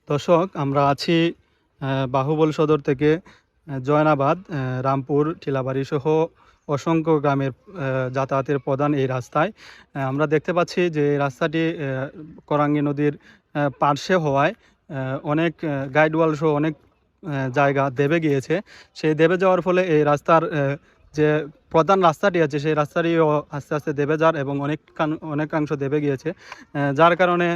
দর্শক, আমরা আছি বাহুবল সদর থেকে জয়নাবাদ, রামপুর, টিলাবাড়ি সহ অসংখ্য গ্রামের যাতায়াতের প্রধান এই রাস্তায়। আমরা দেখতে পাচ্ছি যে এই রাস্তাটি করাঙ্গি নদীর পার্শ্বে হওয়ায় অনেক গাইডওয়াল সহ অনেক জায়গা দেবে গিয়েছে। সেই দেবে যাওয়ার ফলে এই রাস্তার যে প্রধান রাস্তাটি আছে সেই রাস্তাটিও আস্তে আস্তে দেবে যার এবং অনেকাংশ দেবে গিয়েছে, যার কারণে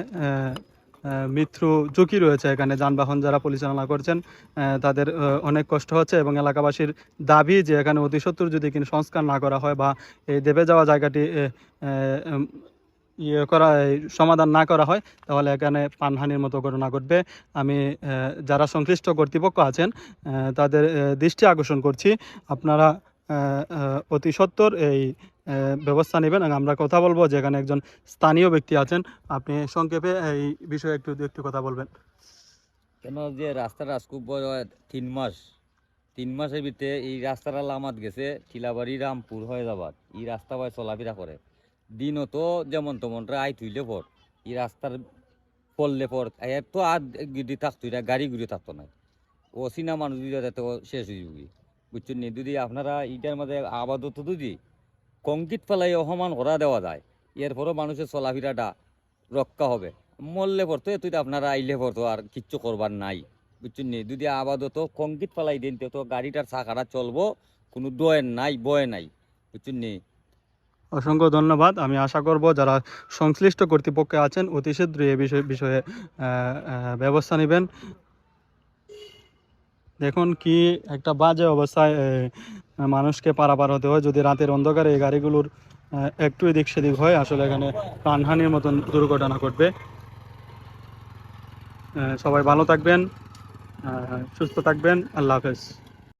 মৃত্যু ঝুঁকি রয়েছে। এখানে যানবাহন যারা পরিচালনা করছেন তাদের অনেক কষ্ট হচ্ছে এবং এলাকাবাসীর দাবি যে এখানে অতি সত্বর যদি কিন্তু সংস্কার না করা হয় বা এই দেবে যাওয়া জায়গাটি সমাধান না করা হয় তাহলে এখানে প্রাণহানির মতো ঘটনা ঘটবে। আমি যারা সংশ্লিষ্ট কর্তৃপক্ষ আছেন তাদের দৃষ্টি আকর্ষণ করছি, আপনারা অতি সত্বর এই ব্যবস্থা নেবেন। আমরা কথা বলবো, যেখানে একজন স্থানীয় ব্যক্তি আছেন, আপনি সংক্ষেপে এই বিষয়ে একটু কথা বলবেন। কেন যে রাস্তাটা খুব বড় 3 মাসের ভিতরে এই রাস্তাটা লামাত গেছে টিলাবাড়ি রামপুর হয়ে যাবার এই রাস্তা ভাই চলাফেরা করে দিনও তো যেমন তেমন আই থুইলে পর এই রাস্তার পড়লে পর তো আর গুড়ি থাকতো না, গাড়ি গুড়ি থাকতো না, ও চিনা মানুষ তো শেষ হয়ে যাবি, বুঝছেন নি? যদি আপনারা এইটার মধ্যে আবাদত যদি কংক্রিট ফেলাই সমান করা দেওয়া যায় এরপরও মানুষের চলাফেরাটা রক্ষা হবে। মরলে পর তো তুই আপনারা আইলে পর তো আর কিচ্ছু করবার নাই, বুঝছেন নি? যদি আপাতত কংক্রিট ফেলাই দেন তো গাড়িটার চাকাটা চলবো, কোনো দয়ের নাই বয়ে নাই, বুঝছেন নি? অসংখ্য ধন্যবাদ। আমি আশা করব যারা সংশ্লিষ্ট কর্তৃপক্ষে আছেন অতি শীঘ্রই এ বিষয়ে ব্যবস্থা নেবেন। দেখুন কি একটা বাজে অবস্থায় মানুষকে পারাপার হতে হয় যদি রাতের অন্ধকারে এই গাড়িগুলোর একটু এদিক সেদিক হয়, আসলে এখানে প্রাণহানির মতন দুর্ঘটনা ঘটবে। সবাই ভালো থাকবেন, সুস্থ থাকবেন। আল্লাহ হাফেজ।